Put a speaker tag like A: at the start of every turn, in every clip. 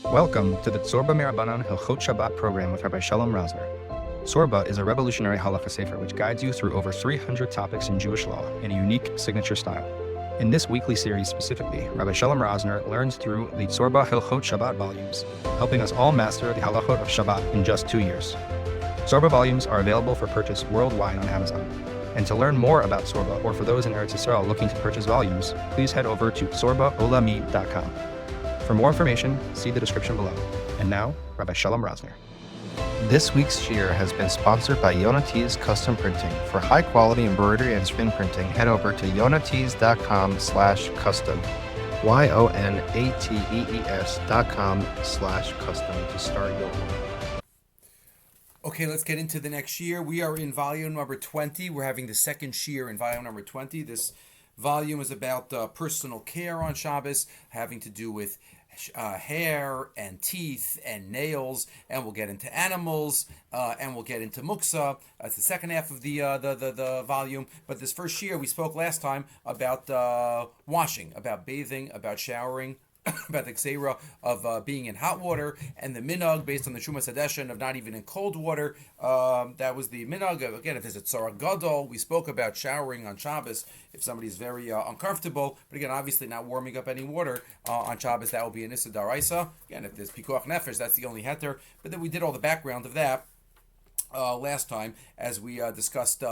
A: Welcome to the Tzurba Hilchot Shabbat Program with Rabbi Shalom Rosner. Tzurba is a revolutionary halacha sefer which guides you through over 300 topics in Jewish law in a unique signature style. In this weekly series specifically, Rabbi Shalom Rosner learns through the Tzurba Hilchot Shabbat volumes, helping us all master the Halachot of Shabbat in just 2 years. Tzurba volumes are available for purchase worldwide on Amazon. And to learn more about Tzurba, or for those in Eretz Yisrael looking to purchase volumes, please head over to tzurbaolami.com. For more information, see the description below. And now, Rabbi Shalom Rosner.
B: This week's Shiur has been sponsored by Yonatees Custom Printing. For high-quality embroidery and screen printing, head over to yonatees.com/custom, yonatees.com/custom to start your order.
C: Okay, let's get into the next Shiur. We are in volume number 20. We're having the second Shiur in volume number 20. This volume is about personal care on Shabbos, having to do with hair and teeth and nails, and we'll get into animals, and we'll get into muksa. That's the second half of the volume. But this first Shiur, we spoke last time about washing, about bathing, about showering, about the gzeira of being in hot water, and the minhag based on the Shumas Hadeshin of not even in cold water. That was the minhag. Again, if there's a tzara gadol, we spoke about showering on Shabbos if somebody's very uncomfortable. But again, obviously not warming up any water on Shabbos, that will be an issa daraisa. Again, if there's pikuach nefesh, that's the only heter. But then we did all the background of that last time, as we discussed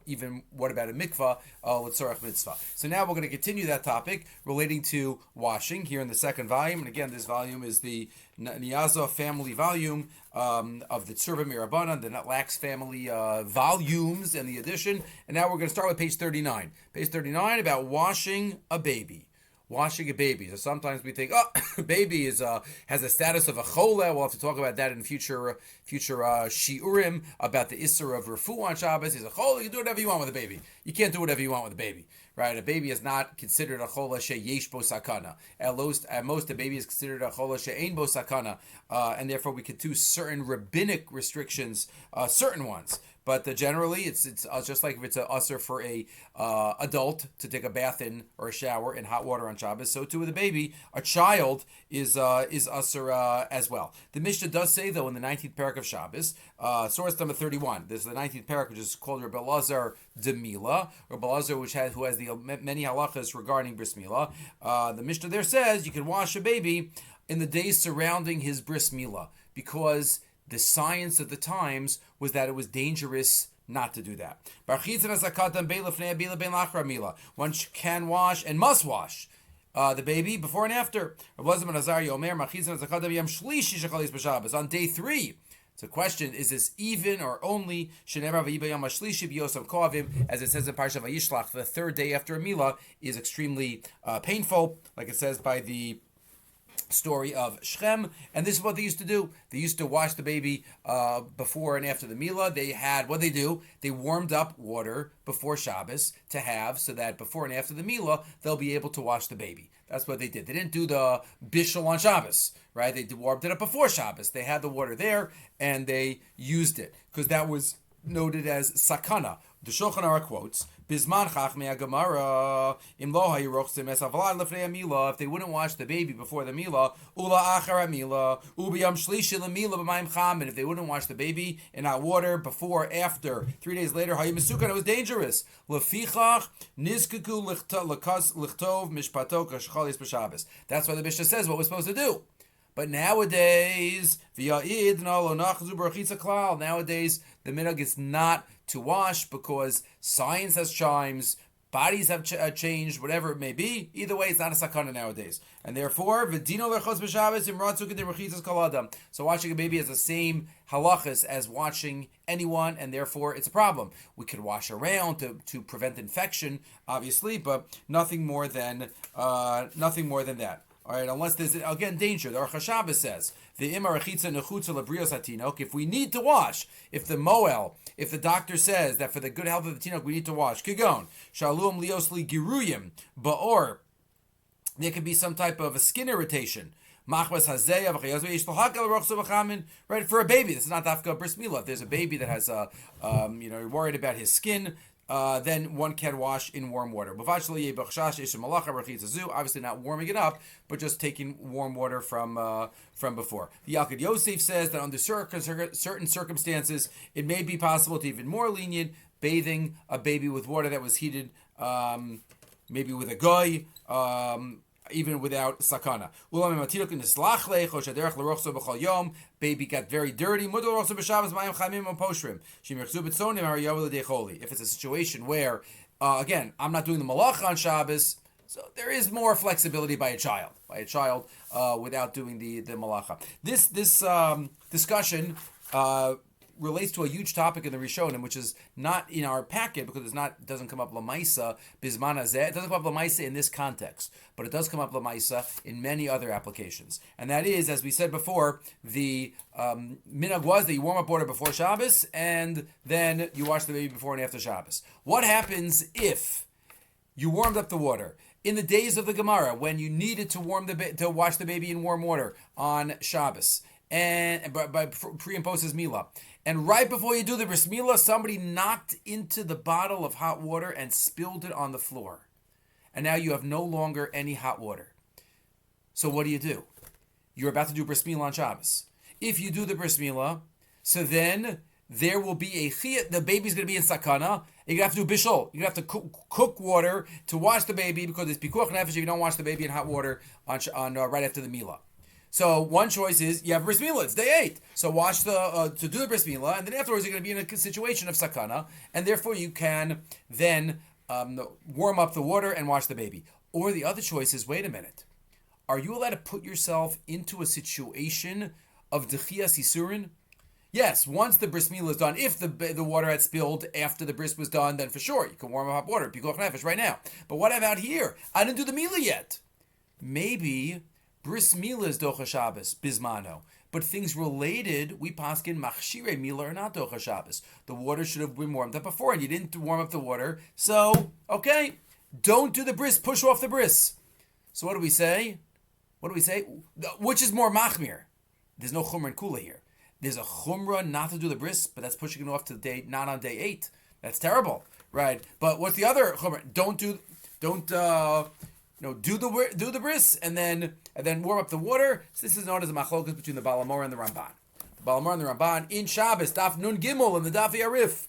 C: even what about a mikvah, l'tzorach mitzvah. So now we're going to continue that topic relating to washing here in the second volume. And again, this volume is the Niyaza family volume of the Tzurba Mirabanan, the Lax family volumes and the edition. And now we're going to start with page 39. Page 39 about washing a baby. Washing a baby. So sometimes we think, baby is has a status of a chola. We'll have to talk about that in future shiurim about the isser of refu on Shabbos. He's a chola. You can do whatever you want with a baby. You can't do whatever you want with a baby, right? A baby is not considered a chola sheyesh bo sakana. At most, a baby is considered a chola she'ein bo sakana, and therefore we could do certain rabbinic restrictions, certain ones. But generally, it's just like if it's an usher for a adult to take a bath in or a shower in hot water on Shabbos, so too with a baby, a child is usher as well. The Mishnah does say, though, in the 19th parak of Shabbos, source number 31. There's the 19th parak, which is called Rabbi Elazar de Milah, Rabbi Elazar, who has the many halachas regarding bris milah. The Mishnah there says you can wash a baby in the days surrounding his bris milah, because the science of the times was that it was dangerous not to do that. One can wash and must wash the baby before and after. On day 3. So question, is this even or only as it says in Parsha Vayishlach, the third day after a milah is extremely painful, like it says by the story of Shechem, and this is what they used to do. They used to wash the baby before and after the milah. They warmed up water before Shabbos to have, so that before and after the milah they'll be able to wash the baby. That's what they did. They didn't do the bishul on Shabbos, right? They warmed it up before Shabbos. They had the water there and they used it because that was noted as sakana. The Shulchan Aruch quotes, Bizman Chachmei Gemara, Im lo hayirochsim es avalad lefnei milah. If they wouldn't wash the baby before the milah, ula achar milah, ubiyam shlishi lemilah b'mayim cham. And if they wouldn't wash the baby in hot water before, after, 3 days later, hayimasukan, it was dangerous. Lefichach nizkuku lichtov mishpato kashchalis b'Shabbos. That's why the Mishnah says what we're supposed to do. But nowadays, nowadays the minhag is not to wash because science has chimes, bodies have changed, whatever it may be. Either way, it's not a sakana nowadays. And therefore, so washing a baby has the same halachas as washing anyone, and therefore it's a problem. We could wash around to prevent infection, obviously, but nothing more than that. All right, unless there's, again, danger. The Aruch HaShabbos says, the imar rechitza nechutza lebrios hatinok. If we need to wash, if the doctor says that for the good health of the tinok we need to wash, kigon, shalom lios li giruyim, or there could be some type of a skin irritation. Right, for a baby, this is not dafka bris milah. If there's a baby that has, you're worried about his skin, then one can wash in warm water. Obviously not warming it up, but just taking warm water from before. The Yalkut Yosef says that under certain circumstances, it may be possible to even more lenient, bathing a baby with water that was heated, maybe with a goy, even without sakana. Baby got very dirty. If it's a situation where, again, I'm not doing the malach on Shabbos, so there is more flexibility by a child, without doing the malacha. This discussion relates to a huge topic in the Rishonim, which is not in our packet because it doesn't come up lamaisa bisman hazeh. It doesn't come up lamaisa in this context, but it does come up lamaisa in many other applications. And that is, as we said before, the minhag was that you warm up water before Shabbos and then you wash the baby before and after Shabbos. What happens if you warmed up the water in the days of the Gemara when you needed to wash the baby in warm water on Shabbos and by pre and post Milah? And right before you do the bris milah, somebody knocked into the bottle of hot water and spilled it on the floor. And now you have no longer any hot water. So what do? You're about to do bris milah on Shabbos. If you do the bris milah, so then there will be a chiyah. The baby's going to be in sakana. You're going to have to do bishul. You're going to have to cook water to wash the baby because it's pikuach nefesh if you don't wash the baby in hot water on right after the milah. So one choice is you have bris milah. It's day 8. So wash to do the bris milah, and then afterwards you're going to be in a situation of sakana, and therefore you can then warm up the water and wash the baby. Or the other choice is, wait a minute, are you allowed to put yourself into a situation of dechiyas isurin? Yes, once the bris milah is done, if the water had spilled after the bris was done, then for sure you can warm up hot water, pikuach nefesh right now. But what about here? I didn't do the milah yet. Maybe bris milah is docha Shabbos, bismano. But things related, we paskin machshirei milah are not docha Shabbos. The water should have been warmed up before, and you didn't warm up the water. So, okay, don't do the bris, push off the bris. So what do we say? Which is more machmir? There's no chumrah and kula here. There's a chumrah not to do the bris, but that's pushing it off to the day, not on day 8. That's terrible, right? But what's the other chumrah? Do the bris and then warm up the water. So this is known as a machlokas between the Balamor and the Ramban. The Balamor and the Ramban in Shabbos, Daf Nun Gimel in the Daf Yarif.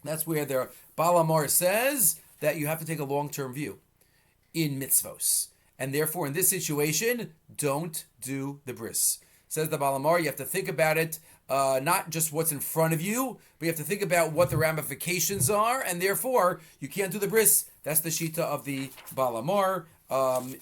C: That's where the Balamor says that you have to take a long-term view in mitzvos, and therefore in this situation, don't do the bris. Says the Balamor, you have to think about it, not just what's in front of you, but you have to think about what the ramifications are, and therefore you can't do the bris. That's the shita of the Balamor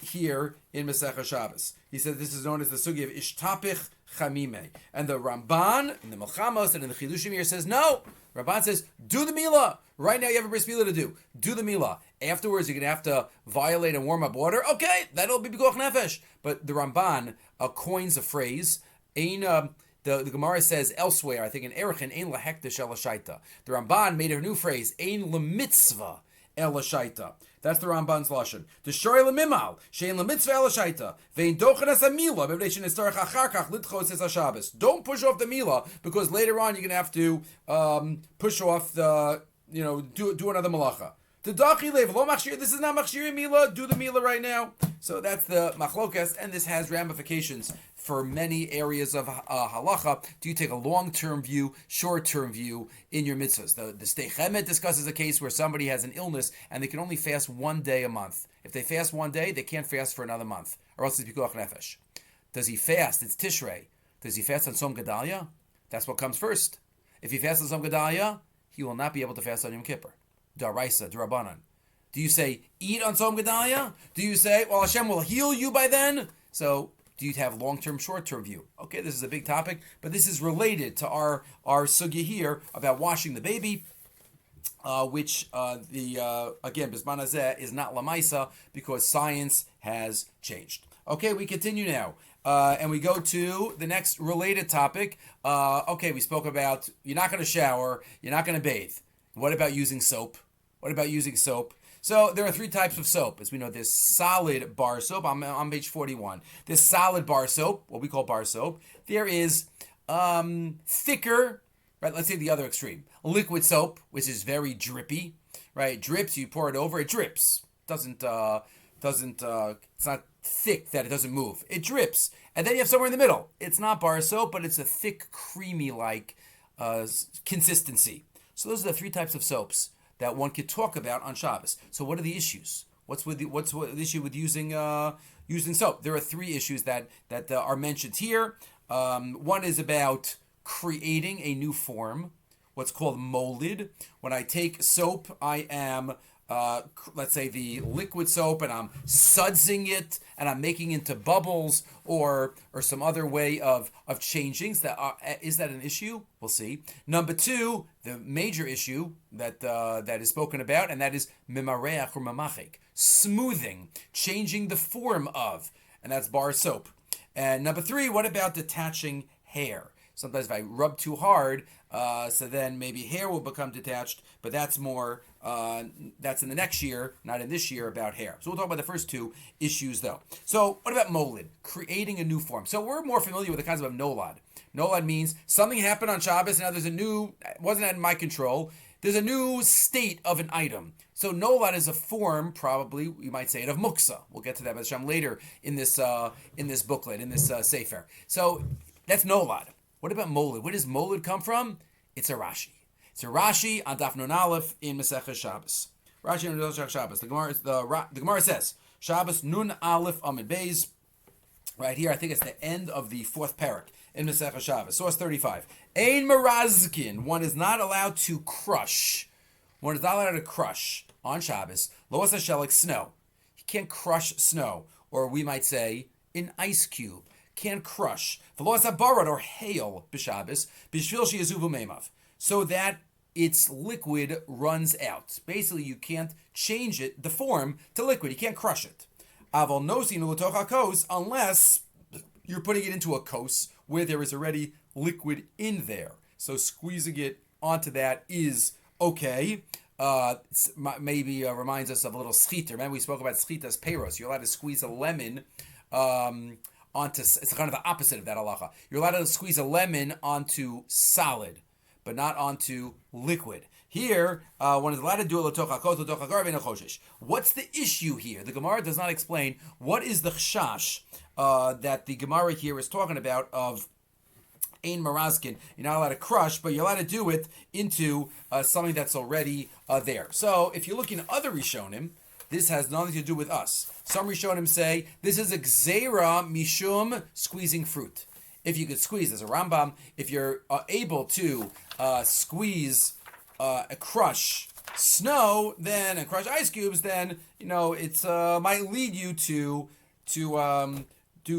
C: here in Masechah Shabbos. He said this is known as the sugi of ishtapich chamime. And the Ramban, in the Melchamos, and in the Chidushim here says, no. Ramban says, do the milah. Right now you have a bris milah to do. Do the milah. Afterwards you're going to have to violate and warm up water. Okay, that'll be b'koach nefesh. But the Ramban coins a phrase. The Gemara says elsewhere, I think in Erechin, ein lahekdesh el hashaita. The Ramban made a new phrase, ein lemitzvah el hashaita. That's the Ramban's lashon. The shoy lemimal, shein lemitzvah el hashaita. Vein dochen as a milah, bevnei shenistarach achar kach litchos es hashabbos. Don't push off the milah, because later on you're going to have to push off the, do another malacha. The dachi lev lo machshir. This is not machshir milah. Do the milah right now. So that's the machlokas, and this has ramifications for many areas of halacha. Do you take a long-term view, short-term view in your mitzvahs? The Stei Chemet discusses a case where somebody has an illness and they can only fast one day a month. If they fast one day, they can't fast for another month, or else it's pikuach nefesh. Does he fast? It's Tishrei. Does he fast on Tzom Gedalia? That's what comes first. If he fasts on Tzom Gedalia, he will not be able to fast on Yom Kippur. Daraisa, Durabanan. Do you say, eat on Tzom Gedalia? Do you say, well, Hashem will heal you by then? So, do you have long-term, short-term view? Okay, this is a big topic, but this is related to our sugya here about washing the baby, which, again, Bisman Hazeh is not Lamaisa because science has changed. Okay, we continue now. And we go to the next related topic. We spoke about you're not going to shower, you're not going to bathe. What about using soap? So there are 3 types of soap. As we know, there's solid bar soap. I'm on page 41. There's solid bar soap, what we call bar soap. There is thicker right? Let's say the other extreme. Liquid soap, which is very drippy, right? It drips, you pour it over, it drips. It's not thick that it doesn't move. It drips. And then you have somewhere in the middle. It's not bar soap, but it's a thick, creamy-like consistency. So those are the three types of soaps that one could talk about on Shabbos. So what are the issues? What's the issue with using soap? There are three issues that are mentioned here. One is about creating a new form, what's called molded. When I take soap, I am, let's say the liquid soap, and I'm sudsing it, and I'm making into bubbles or some other way of changing. Is that an issue? We'll see. Number two, the major issue that is spoken about, and that is mimareach or mamachik, smoothing, changing the form of, and that's bar soap. And number three, what about detaching hair? Sometimes if I rub too hard, so then maybe hair will become detached, but that's more, that's in the next year, not in this year, about hair. So we'll talk about the first two issues though. So what about molid? Creating a new form. So we're more familiar with the concept of nolad. Nolad means something happened on Shabbos, now there's a new, wasn't in my control, there's a new state of an item. So nolad is a form, probably, you might say it, of muksa. We'll get to that, Hashem, later in this booklet, in this sefer. So that's nolad. What about molid? Where does molid come from? It's a Rashi. It's a Rashi on Daf Nun Aleph in Masechah Shabbos. Rashi on Masechah Shabbos. The Gemara says, Shabbos Nun Aleph Amid Beis. Right here, I think it's the end of the fourth parak in Masechah Shabbos. Source 35. Ein Merazkin. One is not allowed to crush. One is not allowed to crush on Shabbos. Lo Asashelik, snow. You can't crush snow. Or we might say, an ice cube. Can't crush. V'lo barad, or hail b'Shabbos, b'shvil sheyazuvu meimav, so that its liquid runs out. Basically, you can't change it, the form, to liquid. You can't crush it. Aval nosin u'letoch hakos, unless you're putting it into a kos where there is already liquid in there. So squeezing it onto that is okay. Maybe reminds us of a little schiter. Remember we spoke about schitas peros. You're allowed to squeeze a lemon onto, it's kind of the opposite of that halacha. You're allowed to squeeze a lemon onto solid, but not onto liquid. Here, one is allowed to do it. What's the issue here? The Gemara does not explain what is the chashash that the Gemara here is talking about of Ein Marazkin. You're not allowed to crush, but you're allowed to do it into something that's already there. So if you're looking at other Rishonim, this has nothing to do with us. Some Rishonim say this is a gzeira mishum, squeezing fruit. If you could squeeze, as a Rambam, if you're able to squeeze, crush snow, then and crush ice cubes, then it's might lead you to do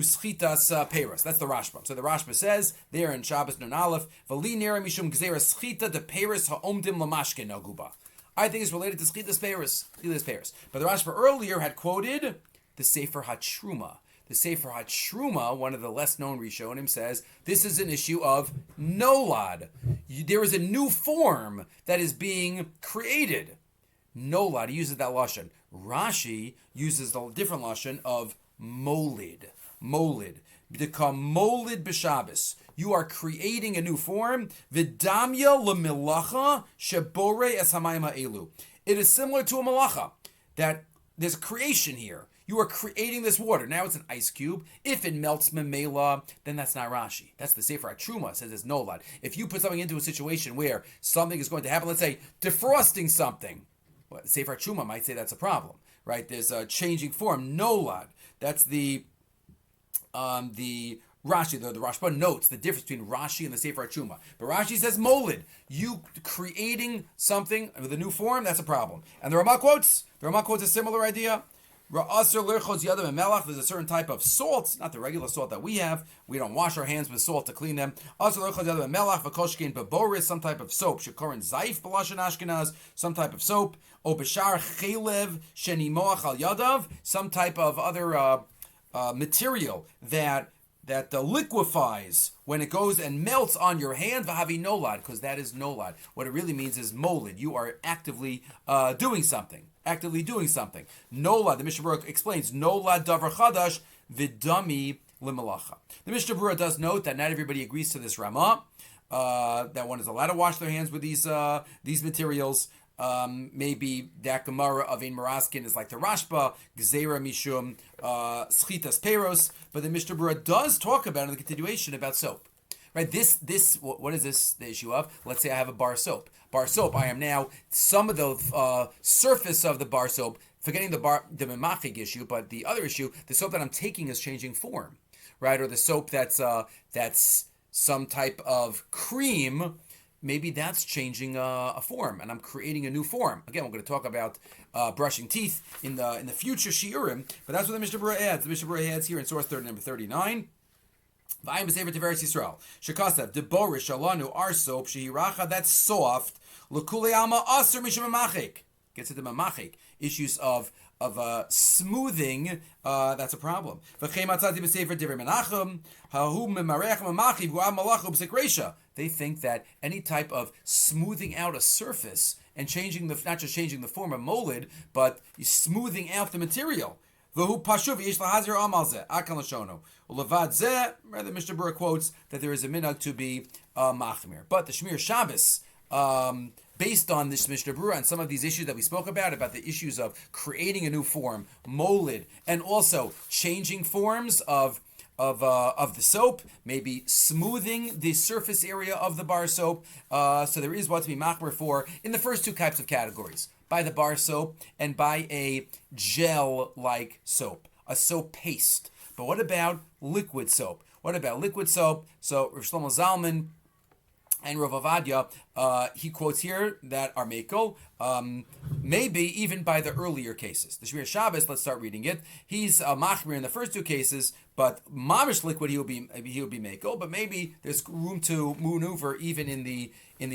C: schitas peros. That's the Rashba. So the Rashba says there in Shabbos Nun Aleph, v'li nera mishum gzeira schita de peros ha'omdim lamashke naguba. I think it's related to Schitas Peres. But the Rashba earlier had quoted the Sefer HaTruma. The Sefer HaTruma, one of the less known Rishonim, says this is an issue of nolad. There is a new form that is being created. Nolad, he uses that lashon. Rashi uses the different lashon of molid. Molid. Become molid b'Shabbos. You are creating a new form. V'damya l'milacha shebore es hamayim ha'elu. It is similar to a malacha, that there's a creation here. You are creating this water. Now it's an ice cube. If it melts memela, then that's not Rashi. That's the Sefer HaTruma, says it's nolad. If you put something into a situation where something is going to happen, let's say defrosting something, well, the Sefer HaTruma might say that's a problem, right? There's a changing form, nolad. That's the Rashi, the Rashba notes the difference between Rashi and the Sefer HaTruma. But Rashi says molid. You creating something with a new form, that's a problem. And the Ramah quotes a similar idea. There's a certain type of salt, not the regular salt that we have. We don't wash our hands with salt to clean them. Some type of soap. Some type of soap. Some type of other material that liquefies when it goes and melts on your hand, v'havi nolad, because that is nolad. What it really means is molid. You are actively doing something. Nolad, the Mishnah Berurah explains, nolad davar chadash v'dami l'melacha. The Mishnah Berurah does note that not everybody agrees to this Ramah. that one is allowed to wash their hands with these materials. Maybe that Gemara of Ein Maraskin is like the Rashba, Gzeira Mishum, Schitas Peros, but the Mishnah Berurah does talk about in the continuation about soap. Right, what is this the issue of? Let's say I have a bar soap. Bar soap, I am now, some of the surface of the bar soap, forgetting the memachig issue, but the other issue, the soap that I'm taking is changing form, right? Or the soap that's some type of cream, maybe that's changing a form, and I'm creating a new form. Again, we're going to talk about brushing teeth in the future shiurim, but that's what the Mishnah Berurah adds. The Mishnah Berurah adds here in source number 39. Vayim b'sefer Tiveres Yisrael shekasav deborish alanu our soap shehiracha, that's soft l'kulei alma aser mishum mamachik. Gets into mamachik issues of smoothing. That's a problem. V'chei matzati b'sefer Divrei Menachem hahu memarech mamachik v'am malachu b'sekreisha. They think that any type of smoothing out a surface and changing not just changing the form of molid, but smoothing out the material. V'hu pashuv yesh lahazir amal zeh akal lashono ulevad zeh. The Mishnah Berurah quotes that there is a minhag to be machmir, but the Shmir Shabbos, based on this Mishnah Berurah and some of these issues that we spoke about the issues of creating a new form, molid, and also changing forms of the soap, maybe smoothing the surface area of the bar soap. So there is what to be machmir for in the first two types of categories, by the bar soap and by a gel-like soap, a soap paste. But what about liquid soap? So Rav Shlomo Zalman and Rav Avadia, he quotes here that are mekel, maybe even by the earlier cases. The Shmir Shabbos, let's start reading it. He's machmir in the first two cases, but mamish liquid he will be mekel. But maybe there's room to maneuver even in the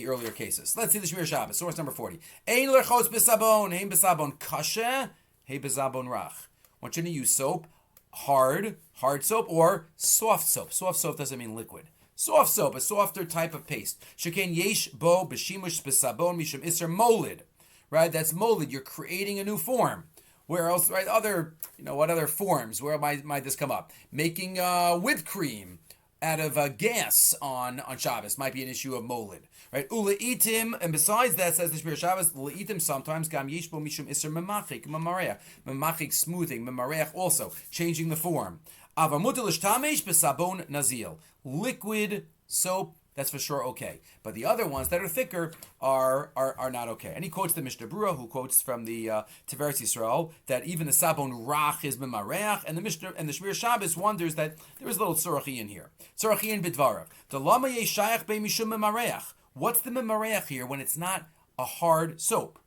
C: earlier cases. Let's see the Shmir Shabbos, source number 40. Ein lechos b'sabon, hein b'sabon kashe, hein b'sabon rach. Want you to use soap, hard soap, or soft soap. Soft soap doesn't mean liquid. Soft soap, a softer type of paste. Sheken yesh bo b'shimush b'sabon mishum iser molid. Right, that's molid. You're creating a new form. Where else? Right, what other forms? Where might this come up? Making whipped cream out of gas on Shabbos might be an issue of molid. Right, uleitim, and besides that, says the Shmir Shabbos, uleitim sometimes gam yesh bo mishum iser memachik, memachik smoothing, memareach also changing the form. Avamutal tamesh b'sabon nazil. Liquid soap, that's for sure okay. But the other ones that are thicker are not okay. And he quotes the Mishnah Berurah, who quotes from the Tiveres Yisrael, that even the sabon rach is memareach, and the Shmir Shabbos wonders that there is a little tzurachi in here. Tzurachi in bidvarav. The lama yeshayach be mishum memareach. What's the memareach here when it's not a hard soap?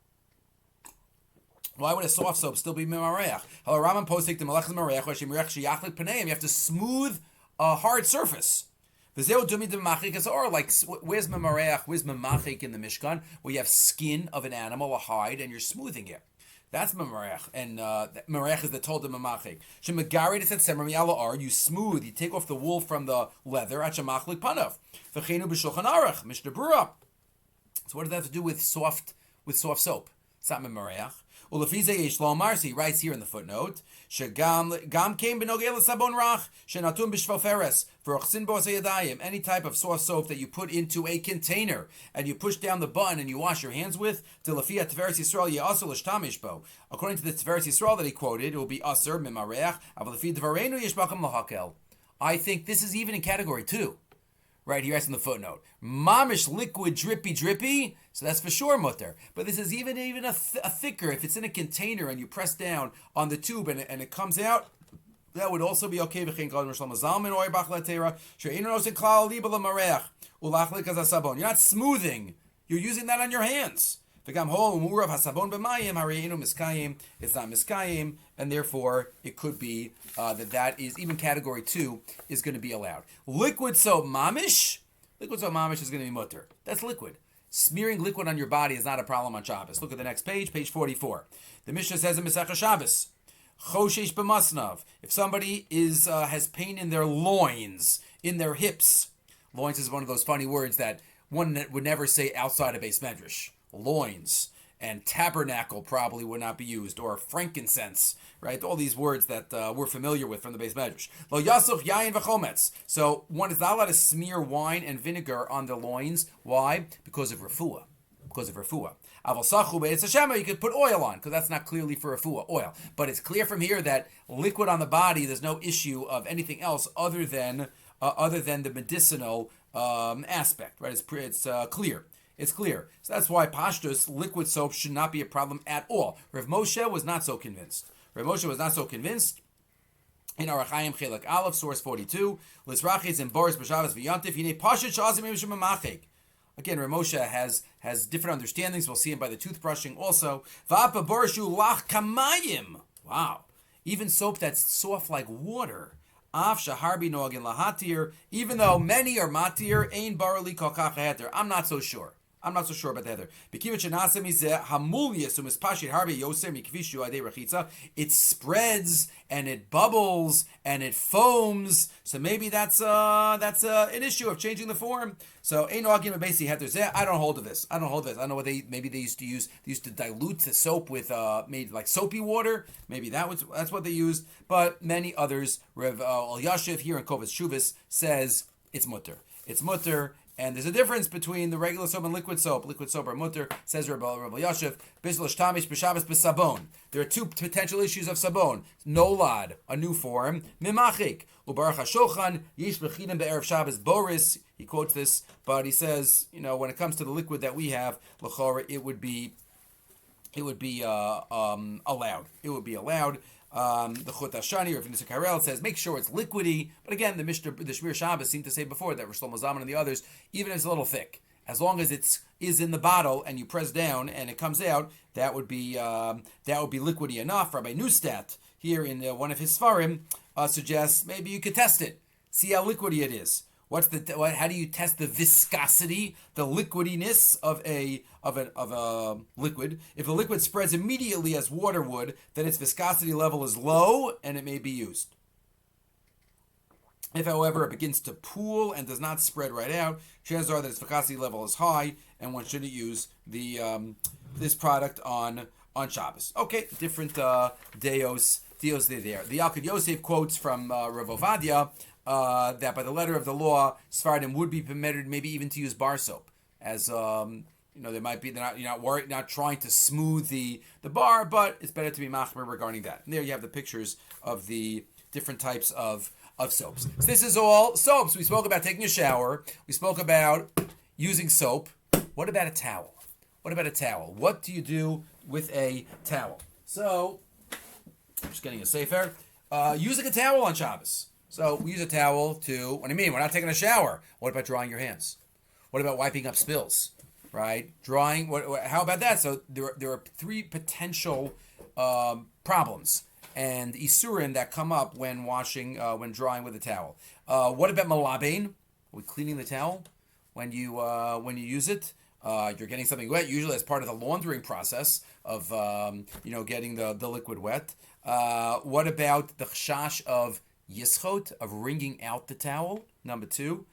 C: Why would a soft soap still be memareach? You have to smooth a hard surface. Or like, where's memareach, where's memachik in the Mishkan, where you have skin of an animal, a hide, and you're smoothing it. That's memareach, and memareach is the told of memachik. Shemagarid is at semer mi'ala ar, you smooth, you take off the wool from the leather, at shemachlik panav. V'cheinu b'shulchan aruch, Mishnah Berurah. So what does that have to do with soft soap? It's not memareach. Ulefize yesh lo amar, so he writes here in the footnote, Shegam came benogel sabon rach shenatum b'shvoferes v'rochsin bo yadayim. Any type of soft soap that you put into a container and you push down the button and you wash your hands with, Tilafia Tiveres Yisrael ye'asur l'shtamish bo. According to the Tiveres Yisrael that he quoted, it will be aser mimareach. Avalefi dvarenu yesh b'cham lahakel. I think this is even in category 2. Right, he writes in the footnote, mamish liquid drippy, so that's for sure mutter. But this is even a thicker, if it's in a container and you press down on the tube and it comes out, that would also be okay. You're not smoothing, you're using that on your hands. It's not miskayim, and therefore it could be that is even category 2 is going to be allowed. Liquid soap mamish is going to be mutter. That's liquid. Smearing liquid on your body is not a problem on Shabbos. Look at the next page 44. The Mishnah says in Masechah Shabbos, Choshesh b'masnav. If somebody has pain in their loins, in their hips, loins is one of those funny words that one would never say outside of Beis Medrash. Loins. and tabernacle probably would not be used, or frankincense, right? All these words that we're familiar with from the Beis Medrash. Lo yasuch yayin v'chometz. So one is not allowed to smear wine and vinegar on the loins. Why? Because of refuah. Aval sachu be'etz hashema, you could put oil on, because that's not clearly for refuah, oil. But it's clear from here that liquid on the body, there's no issue of anything else other than the medicinal aspect, right? It's clear. It's clear. So that's why pashtus, liquid soap, should not be a problem at all. Rav Moshe was not so convinced. In Orach Chaim Chelek Aleph, source 42, Lisrachis and Boris B'Shavas V'Yantif, Yinei Pashat Shazim Mishum Mamachik. Again, Rav Moshe has different understandings. We'll see him by the toothbrushing also. Va'apa Borishu Lach Kamayim. Wow. Even soap that's soft like water. Af Shaharbi Noagin Lahatir. Even though many are Matir, Ein Barali Kokach Heter. I'm not so sure. I'm not so sure about the other. It spreads and it bubbles and it foams. So maybe that's an issue of changing the form. So I don't hold to this. I don't know what they used to use. They used to dilute the soap with made like soapy water. Maybe that's what they used. But many others, Rav Elyashiv here in Kovas Shuvas says it's mutter. It's mutter. And there's a difference between the regular soap and liquid soap. Liquid soap are mutter, says Rabbi Yashiv. There are two potential issues of sabon. Nolad, a new form. Mimachik. Ubarach HaShochan, Yish B'chidim Be'erev Shabbos Boris. He quotes this, but he says, when it comes to the liquid that we have, l'chora, it would be allowed. It would be allowed. The Chut Hashani or Nisa Karel says make sure it's liquidy, but again the Shmir Shabbos seemed to say before that Rosh Shlomo Zalman and the others, even if it's a little thick, as long as it's in the bottle and you press down and it comes out, that would be liquidy enough. Rabbi Neustadt here in one of his seforim suggests maybe you could test it, see how liquidy it is. How do you test the viscosity, the liquidiness of a liquid? If the liquid spreads immediately as water would, then its viscosity level is low and it may be used. If, however, it begins to pool and does not spread right out, chances are that its viscosity level is high, and one shouldn't use this product on Shabbos. Okay, different deos there. The Yalkut Yosef quotes from Rav Ovadia. That by the letter of the law, Sephardim would be permitted, maybe even to use bar soap, as there might be they're not trying to smooth the bar, but it's better to be machmer regarding that. And there you have the pictures of the different types of soaps. So this is all soaps. We spoke about taking a shower. We spoke about using soap. What about a towel? What do you do with a towel? So I'm just getting a sefer. Using a towel on Shabbos. So we use a towel to, what do you mean? We're not taking a shower. What about drying your hands? What about wiping up spills, right? Drying, how about that? So there are three potential problems and isurim that come up when drying with a towel. What about malabain? Are we cleaning the towel when you use it? You're getting something wet, usually as part of the laundering process of, getting the liquid wet. What about the chashash of yischot, of wringing out the towel, number 2.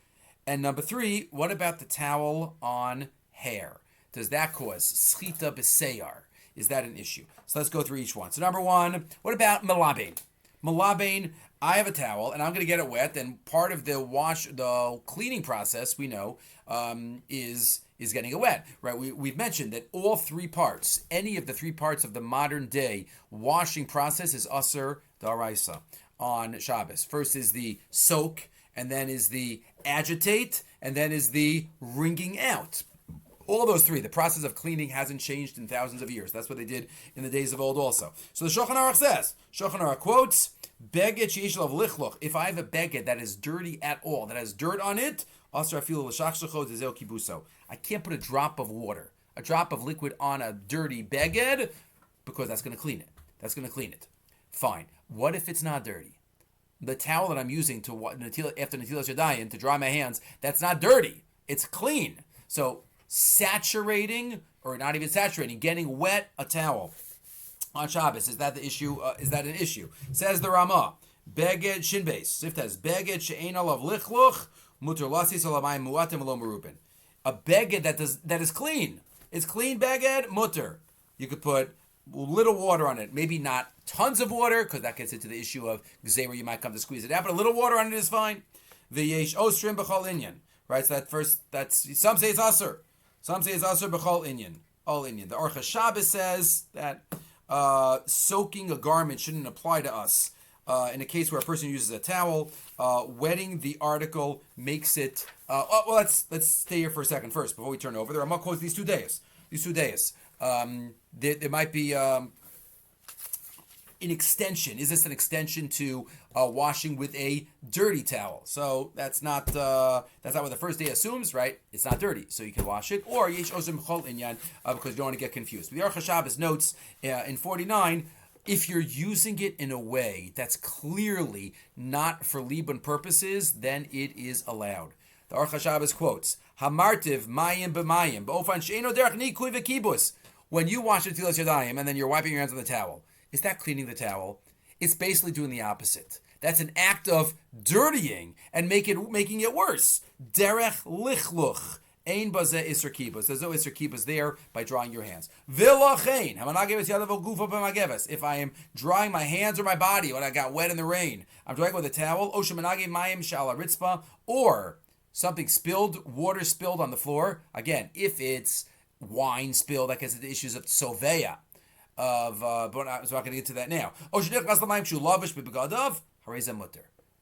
C: And number 3, what about the towel on hair? Does that cause schita b'seyar? Is that an issue? So let's go through each one. So number 1, what about malabain? Malabain, I have a towel and I'm going to get it wet, and part of the cleaning process, we know, is getting it wet, right? We've mentioned that all 3 parts, any of the 3 parts of the modern day washing process is asur d'oraisa on Shabbos. First is the soak, and then is the agitate, and then is the wringing out. All those 3, the process of cleaning hasn't changed in thousands of years. That's what they did in the days of old also. So the Shulchan Aruch says, Shulchan Aruch quotes, Beged she'ish lav lichloch. If I have a beged that is dirty at all, that has dirt on it, asur afilu l'shachshacho d'zeo kibuso. I can't put a drop of water, a drop of liquid on a dirty beged, because that's going to clean it. Fine. What if it's not dirty? The towel that I'm using after Netilas Yadayim to dry my hands, that's not dirty. It's clean. So saturating, or not even saturating, getting wet a towel on Shabbos, is that the issue? Is that an issue? Says the Ramah, Beged Shinbeis. Sift has Beged she'ein alav lichluch muter lasis alamayim muatim lo merubin. A beged that is clean. It's clean beged muter. You could put little water on it. Maybe not tons of water, because that gets into the issue of where you might come to squeeze it out, but a little water on it is fine. V'yesh osrim b'chol inyan. Right, so that's some say it's aser. Some say it's aser b'chol inyan. All inyan. The Orcha Shabbos says that soaking a garment shouldn't apply to us. In a case where a person uses a towel, wetting the article makes it. Let's stay here for a second first before we turn over. The Ramah quotes these 2 days. There might be an extension. Is this an extension to washing with a dirty towel? So that's not what the first day assumes, right? It's not dirty, so you can wash it. Or yesh ozim chol inyan, because you don't want to get confused. The Orcha Shabbos notes in 49. If you're using it in a way that's clearly not for libun purposes, then it is allowed. The Orcha Shabbos quotes, Hamartiv mayim b'mayim, b'ofan she'eno derech nikui v'kibus. When you wash it tilas yadayim and then you're wiping your hands on the towel, is that cleaning the towel? It's basically doing the opposite. That's an act of dirtying and making it worse. Derech lichluch. Ein bazeh iser kibus. There's no iser kibus there by drying your hands. Vilachein. If I am drying my hands or my body when I got wet in the rain, I'm drying with a towel. Or something spilled, water spilled on the floor. Again, if it's wine spilled, that gets into issues of soveya. But I'm not going to get to that now.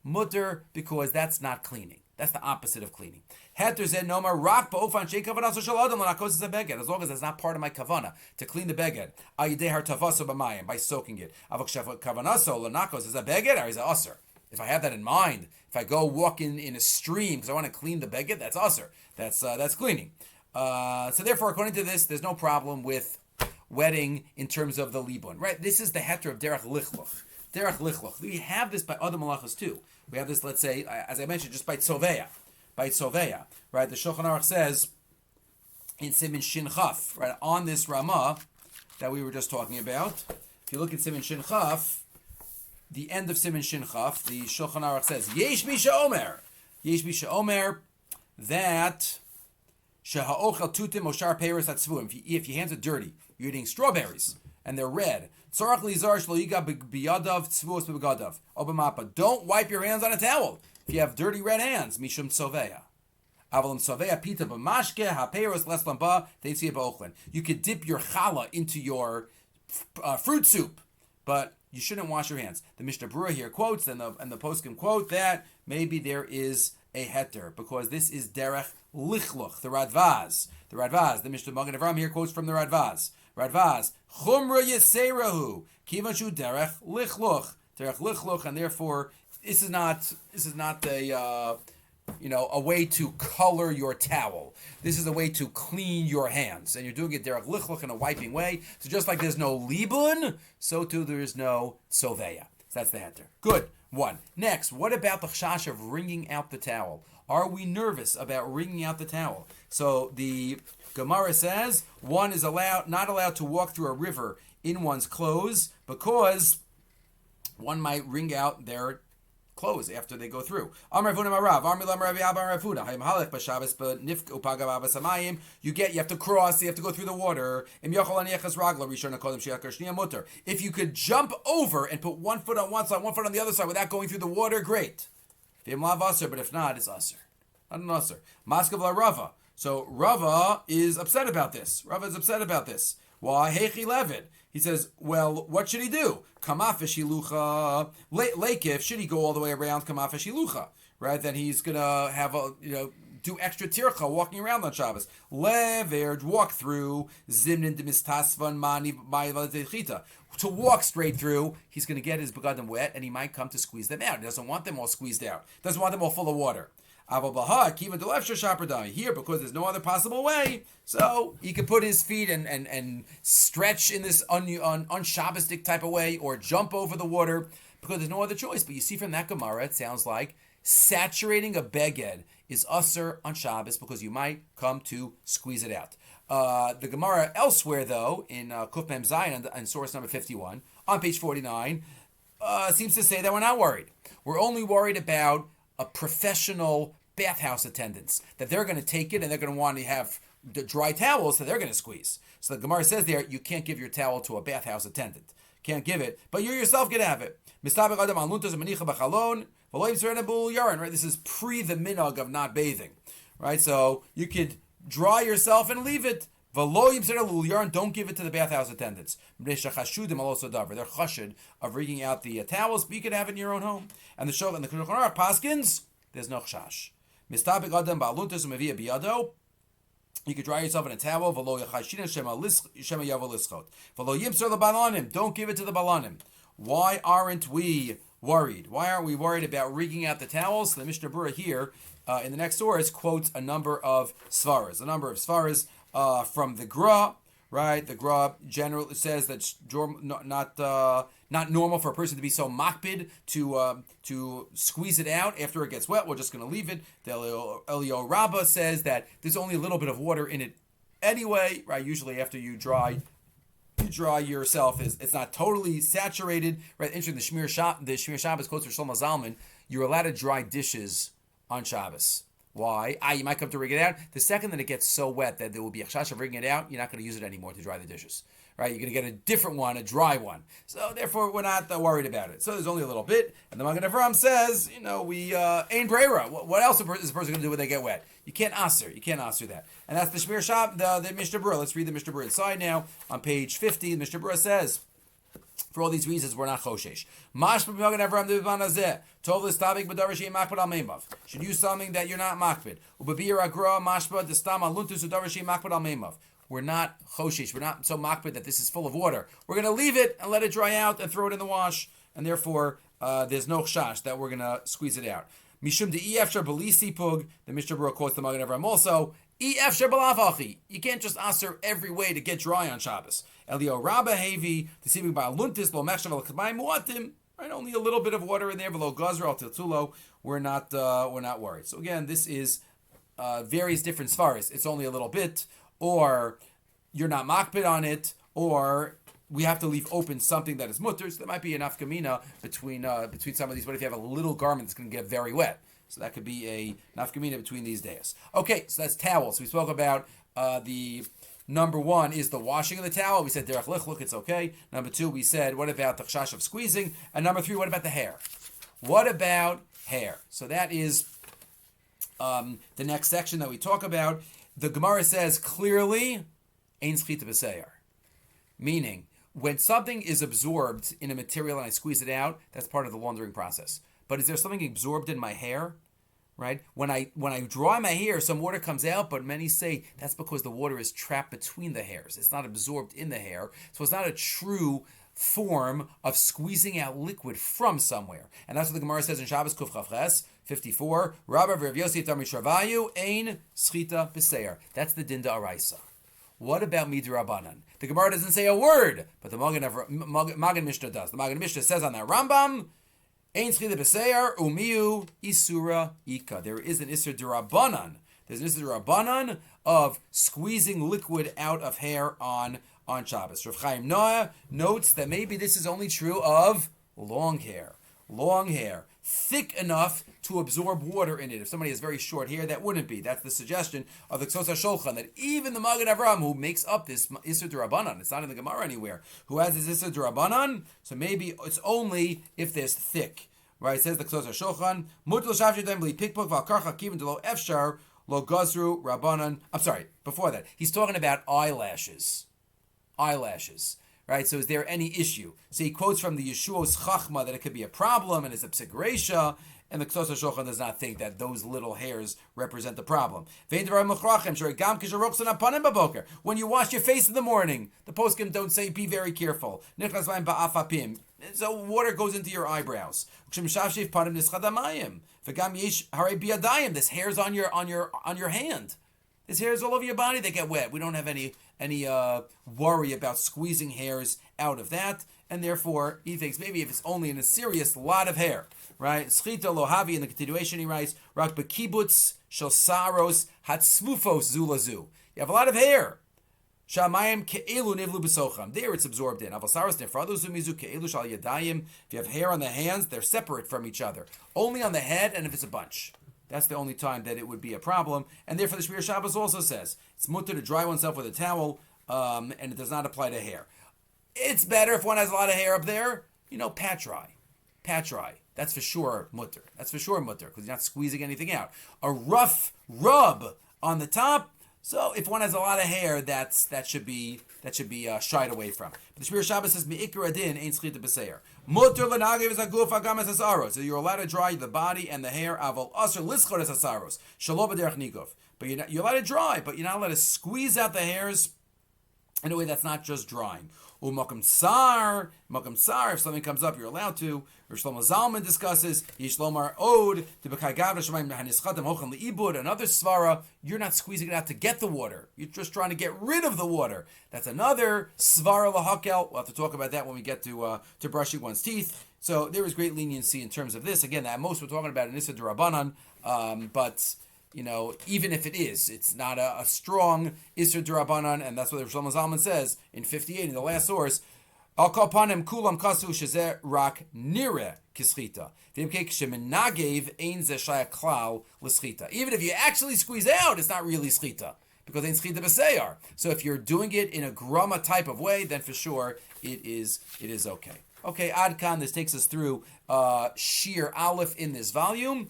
C: Mutter, because that's not cleaning. That's the opposite of cleaning. As long as that's not part of my kavana to clean the beged, by soaking it. If I have that in mind, if I go walk in a stream because I want to clean the beged, that's aser. That's cleaning. So therefore, according to this, there's no problem with wetting in terms of the libun. Right? This is the heter of derech lichluch. Derech lichluch. We have this by other malachas too. We have this, let's say, as I mentioned, just by tzoveya. By tzoveya, right? The Shulchan Aruch says in Siman Shin Chaf, right, on this Ramah that we were just talking about. If you look at Siman Shin Chaf, the end of Siman Shin Chaf, the Shulchan Aruch says, Yesh mi she'omer that sheha'ochel tutim oshar peiros atzvuim. If your hands are dirty, you're eating strawberries and they're red. Tzorach lizar shlo yiga biyadav tzvuos b'begadav. Obamapa. Don't wipe your hands on a towel if you have dirty red hands. Mishum tzoveya. Avalim tzoveya pita b'mashke ha'peiros les lamba teitziya b'ochlin. You could dip your challah into your fruit soup, but you shouldn't wash your hands. The Mishnah Berurah here quotes, and the poskim quote that maybe there is a heter because this is derech lichluch. The Radvaz. The Mishnah Maggid Avram here quotes from the Radvaz. Chumra yeserahu kivanshu derech lichluch, and therefore this is not a way to color your towel. This is a way to clean your hands, and you're doing it derech lichluch in a wiping way. So just like there's no libun, so too there is no soveya. So that's the heter. Good one. Next, what about the chash of wringing out the towel? Are we nervous about wringing out the towel? So the Gemara says one is not allowed to walk through a river in one's clothes because one might wring out their clothes after they go through. You have to cross, you have to go through the water. If you could jump over and put one foot on one side, one foot on the other side without going through the water, great. But if not, it's aser. Not an aser. Maskav la Rava. So Rava is upset about this. Why? Hechi levid. He says, well, what should he do? Kamafish hilucha. Lekif, should he go all the way around Kamafish hilucha? Right? Then he's going to have do extra tircha walking around on Shabbos. Lever, walk through. Zimnin demistasvan mani ma'ilad. To walk straight through, he's going to get his begadim wet, and he might come to squeeze them out. He doesn't want them all squeezed out. Doesn't want them all full of water. Here, because there's no other possible way, so he could put his feet and stretch in this un-Shabbostic type of way, or jump over the water, because there's no other choice. But you see from that Gemara, it sounds like saturating a beged is usher on Shabbos, because you might come to squeeze it out. The Gemara elsewhere, though, in Kuf Mem Zayin, and source number 51, on page 49, seems to say that we're not worried. We're only worried about a professional bathhouse attendants, that they're going to take it and they're going to want to have the dry towels that they're going to squeeze. So the Gemara says there, you can't give your towel to a bathhouse attendant. Can't give it, but you yourself can have it. Right? This is pre the minhag of not bathing. Right? So you could dry yourself and leave it. Don't give it to the bathhouse attendants. They're chashud of wringing out the towels, but you can have it in your own home. And the Shulchan Aruch paskins, there's no chash. You could dry yourself in a towel. Don't give it to the balanim. Why aren't we worried? Why aren't we worried about wringing out the towels? The Mishnah Berurah here in the next source quotes a number of svaras. From the Gra, right? The Gra generally says that not normal for a person to be so makbid to squeeze it out after it gets wet. We're just going to leave it. The Elio Rabbah says that there's only a little bit of water in it anyway, right? Usually after you dry yourself, it's not totally saturated, right? Interesting. The Shmir Shabbos quotes for Shlomo Zalman. You're allowed to dry dishes on Shabbos. Why? You might come to wring it out. The second that it gets so wet that there will be a chash of wringing it out, you're not going to use it anymore to dry the dishes. Right? You're going to get a different one, a dry one. So therefore, we're not worried about it. So there's only a little bit. And the Maggid Avram says, we ain't brera. What else is a person going to do when they get wet? You can't aser. You can't aser that. And that's the Shmir Shab, the Mishnah Berurah. Let's read the Mishnah Berurah inside now. On page 50, the Mishnah Berurah says, for all these reasons, we're not choshesh. Should use something that you're not makbid. We're not choshesh. We're not so makbid that this is full of water. We're going to leave it and let it dry out and throw it in the wash. And therefore, there's no chash that we're going to squeeze it out. Mishum de efshar belisi pug. The Mishnah Berurah quotes the Maggid Avram also. Efshar b'lavachi. You can't just aser every way to get dry on Shabbos. Elio Rabba hevi deceiving by luntis lo mechshav el k'mayim muatim. Right, only a little bit of water in there. Below gazra al tiltulo. We're not worried. So again, this is various different svaris. It's only a little bit, or you're not makbid on it, or we have to leave open something that is mutter. So there might be an nafkamina between some of these. What if you have a little garment that's going to get very wet? So that could be a nafkamina between these days. Okay, so that's towels. We spoke about the number one is the washing of the towel. We said derech lichluch, it's okay. Number two, we said what about the chash of squeezing? And number three, what about the hair? What about hair? So that is the next section that we talk about. The Gemara says clearly, ein schita b'seir, meaning when something is absorbed in a material and I squeeze it out, that's part of the laundering process. But is there something absorbed in my hair? Right? When I dry my hair, some water comes out, but many say that's because the water is trapped between the hairs. It's not absorbed in the hair. So it's not a true form of squeezing out liquid from somewhere. And that's what the Gemara says in Shabbos Kuf Chavches 54. Rabbi Rav Yossi Tamri Shravayu ein schita b'seir. That's the Dinda Araisa. What about Midrabanan? The Gemara doesn't say a word, but the Maggid Mishnah does. The Maggid Mishnah says on that Rambam, Ein schita b'seir umiu isura ika. There is an isur d'Rabbanan. There's an isur d'Rabbanan of squeezing liquid out of hair on Shabbos. Rav Chaim Noah notes that maybe this is only true of long hair. Long hair. Thick enough to absorb water in it. If somebody has very short hair, that wouldn't be. That's the suggestion of the Tzurba Hilchot Shabbat, that even the Maggid Avram, who makes up this Isser D'Rabbanan, it's not in the Gemara anywhere, who has this Isser D'Rabbanan, so maybe it's only if there's thick. Right? It says the Tzurba Hilchot Shabbat, Mutal Shavjadem Bli Pikpuk Valkarcha Kivin Delo Efshar Lo Gazru Rabbanan. I'm sorry, before that, he's talking about eyelashes. Eyelashes. Right, so is there any issue? So he quotes from the Yeshua's Chachma that it could be a problem and it's a psik reisha, and the Tzurba Hilchot Shabbat does not think that those little hairs represent the problem. When you wash your face in the morning, the poskim don't say be very careful. So water goes into your eyebrows. This hair's on your hand. This hair's all over your body. They get wet. We don't have any worry about squeezing hairs out of that, and therefore he thinks maybe if it's only in a serious lot of hair, right? Schita lohavi in the continuation he writes rak bekibutz shel saros hatzmufos zulazu. You have a lot of hair. Shamayim ke'elu nivlu b'socham. There it's absorbed in. Aval saros nefradu zumizu ke'elu shal yadayim. If you have hair on the hands, they're separate from each other. Only on the head, and if it's a bunch. That's the only time that it would be a problem. And therefore, the Shmir Shabbos also says it's mutter to dry oneself with a towel, and it does not apply to hair. It's better if one has a lot of hair up there, pat dry. Pat dry. That's for sure mutter. That's for sure mutter, because you're not squeezing anything out. A rough rub on the top. So if one has a lot of hair, that should be shied away from. But the Shmir Shabbos says me'ikra adin ein schita b'seir. Mutter l'nagev es haguf hagam es hasaros. So you're allowed to dry the body and the hair. Avol aser lischor es hasaros. Shalom b'derech nikov. But you're allowed to dry, but you're not allowed to squeeze out the hairs in a way that's not just drying. Makam sar, if something comes up, you're allowed to. Rabbi Shalom Zalman discusses Yishlomar Od, another svara. You're not squeezing it out to get the water. You're just trying to get rid of the water. That's another svara lahakel. We'll have to talk about that when we get to brushing one's teeth. So there is great leniency in terms of this. Again, at most we're talking about an Issa D'Rabbanan, but even if it is, it's not a strong Isser D'Rabbanan, and that's what the Shlomo Zalman says in 58 in the last source. Al kol panim kulam kasu shezeh rak nire kischita. Shemenagev ein ze shaya klal l'schita. Even if you actually squeeze out, it's not really schita, because it's schita b'seyar. So if you're doing it in a grama type of way, then for sure it is okay. Okay, Ad Kan, this takes us through Shiur Aleph in this volume.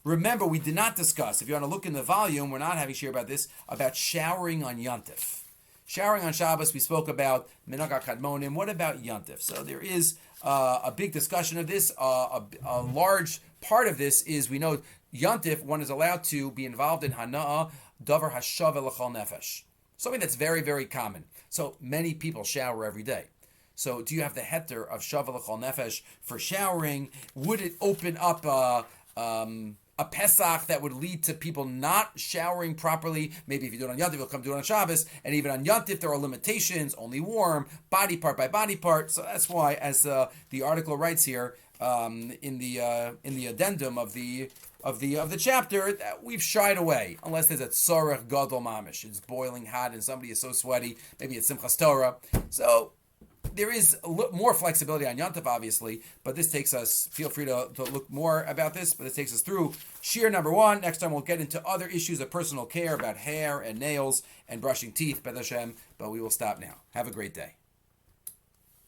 C: Remember, we did not discuss, if you want to look in the volume, we're not having Shiur about this, about showering on Yontif. Showering on Shabbos, we spoke about Minhag HaKadmonim. What about Yontif? So there is a big discussion of this. A large part of this is, we know Yontif, one is allowed to be involved in Hana'ah, Davar Hashava L'chol Nefesh. Something that's very, very common. So many people shower every day. So do you have the heter of Shava L'chol Nefesh for showering? Would it open up a Pesach that would lead to people not showering properly? Maybe if you do it on Yontif, you'll come do it on Shabbos. And even on Yontif, there are limitations, only warm, body part by body part. So that's why, as the article writes here, in the addendum of the chapter, that we've shied away, unless there's a tzorech gadol mamish. It's boiling hot and somebody is so sweaty. Maybe it's Simchas Torah. So there is more flexibility on Yontif, obviously, but this takes us, feel free to look more about this, but this takes us through Shiur number 1. Next time we'll get into other issues of personal care about hair and nails and brushing teeth, B'ez Hashem, but we will stop now. Have a great day.